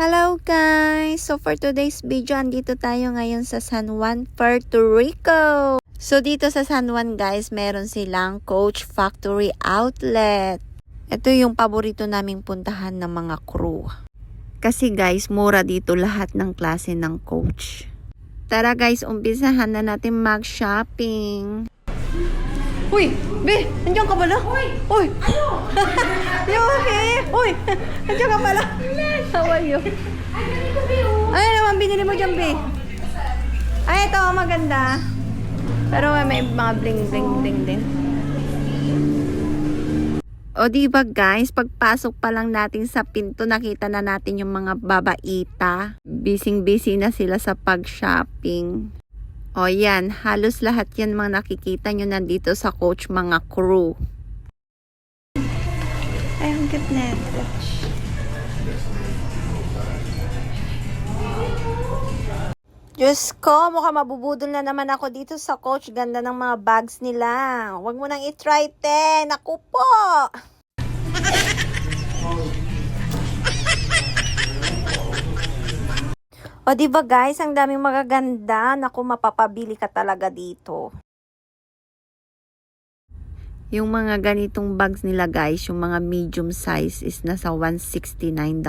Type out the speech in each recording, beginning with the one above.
Hello guys! So for today's video, andito tayo ngayon sa San Juan, Puerto Rico. So dito sa San Juan guys, meron silang Coach Factory Outlet. Ito yung paborito naming puntahan ng mga crew. Kasi guys, mura dito lahat ng klase ng Coach. Tara guys, umpisahan na natin mag-shopping. Uy! Be! Nandiyan ka pala? Uy! Ano? Yohe! Uy! Nandiyan ka pala? How are you? Ay, naman binili mo dyan, Be? Ay, ito, maganda. Pero may mga bling-bling din. O diba guys, pagpasok pa lang natin sa pinto, nakita na natin yung mga babaita. Busy na sila sa pag-shopping. O yan, halos lahat yan mga nakikita nyo nandito sa Coach mga crew. Ay, ang cute na Coach. Diyos ko, mukhang mabubudol na naman ako dito sa Coach. Ganda ng mga bags nila. Huwag mo nang i-try, te. Naku po! O diba guys, ang daming magaganda. Naku, mapapabili ka talaga dito. Yung mga ganitong bags nila guys, yung mga medium size is nasa $169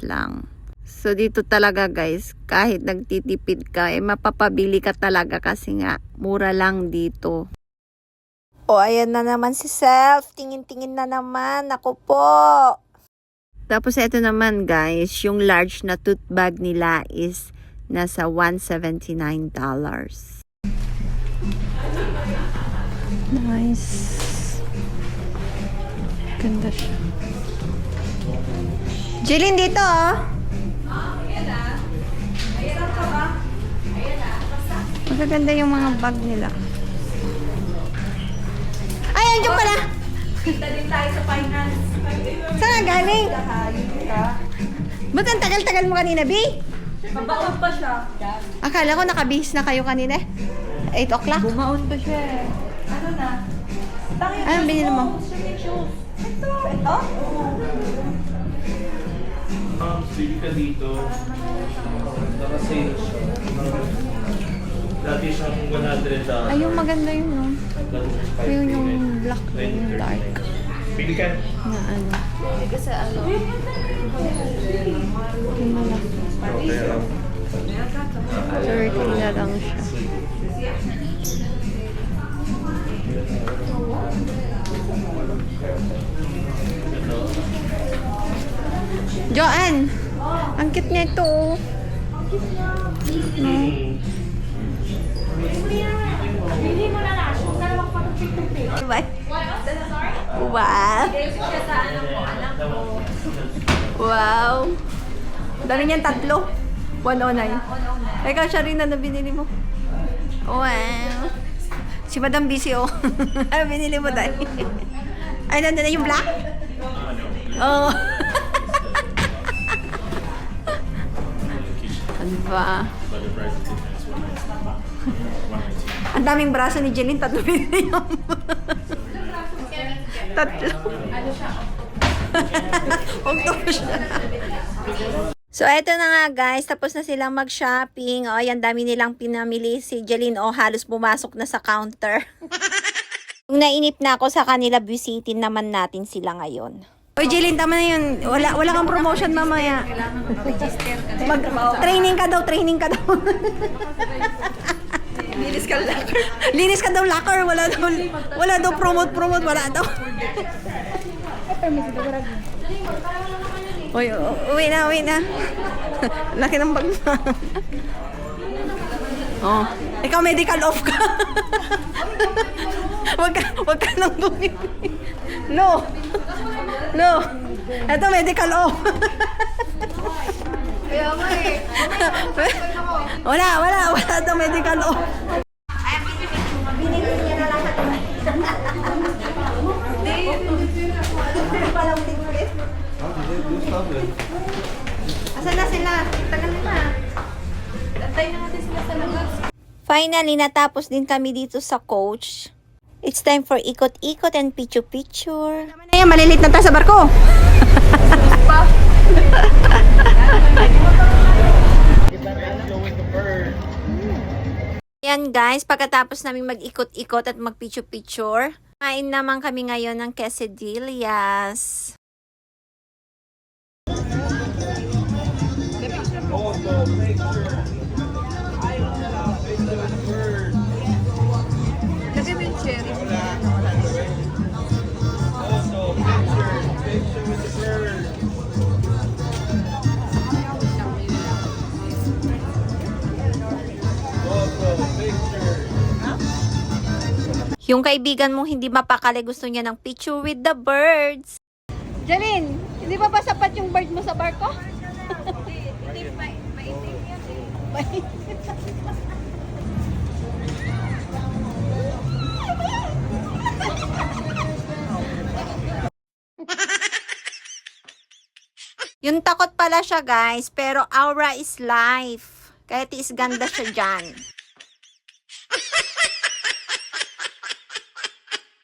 lang. So dito talaga guys, kahit nagtitipid ka, mapapabili ka talaga kasi nga, mura lang dito. O ayan na naman si Self, tingin-tingin na naman, naku po. Tapos ito naman guys, yung large na tote bag nila is nasa $179. Nice. Ganda siya. Jilin dito oh. Magaganda yung mga bag nila. Ay, andiyan pala. Kita din tayo sa finance. Saan nga galing? Ba't ang tagal-tagal mo kanina, B? Mabaon pa siya. Akala ko nakabihis na kayo kanina. 8 o'clock. Bumaon pa siya. Ano na? Anong binili mo? Ito. Ito? Bili ka dito. Naka-sale siya. Dati siyang $100. Ay, yung maganda yun, no? Ayun yung black, yung dark. Bili ka. Na ano. Hindi ka sa ano. Yung malaki. Okay lang. 30 na lang siya. Joanne! Ang cute niya ito, oh. No? Bili mo na lang. Kung na lang patupik-tupik. Diba? Wow! Siya sa anak ko. Wow! Dami niyan, 3. 109. Ikaw siya rin na binili mo. Wow! Si Madam busy, oh. Ano binili mo dahil? Ay, nandun na yung black? Oh. Ano ba? Ang daming braso ni Jeline, 3 binili yung... 3. Octopus siya. So, eto na nga guys. Tapos na silang mag-shopping. O, yan, dami nilang pinamili. Si Jeline, halos bumasok na sa counter. Kung nainip na ako sa kanila, busitin naman natin sila ngayon. Oy, Jeline, tama na yun. Wala kang promotion mamaya. Training ka daw. Linis ka daw locker. Wala daw promote. Wala daw. Uy, uwi na. Laki ng bag na. Oh, ikaw medical off ka. Wag ka nang bumili. No. Ito medical off. Kaya nga eh. Wala daw medical off. Asan na sila? Tagal na. Antay na natin sila sa labas. Finally, natapos din kami dito sa Coach. It's time for ikot-ikot and picture-picture. Tama na yan, malilit na tayo sa barko. Pa. Ayan guys, pagkatapos namin mag-ikot-ikot at mag-picture-picture, kain naman kami ngayon ng quesadillas. Lagay mo yung cherry. Yung kaibigan mong hindi mapakali gusto niya ng picture with the birds. Janine, hindi pa ba sapat yung bird mo sa barko? Hindi, maitim yan eh. Yung takot pala siya guys, pero aura is life. Kaya tiis ganda siya dyan.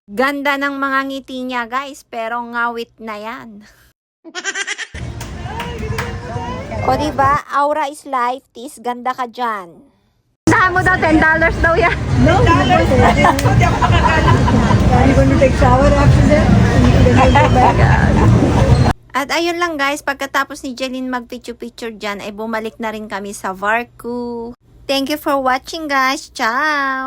Ganda ng mga ngiti niya guys, pero ngawit na yan. O diba, aura is life, tiis ganda ka dyan. Saan mo daw, $10 daw yan. No, $10. Hindi ako makakala. Are you going to take shower after that? And you can go back? At ayun lang guys, pagkatapos ni Jeline mag-picture-picture dyan, ay bumalik na rin kami sa Varku. Thank you for watching guys. Ciao!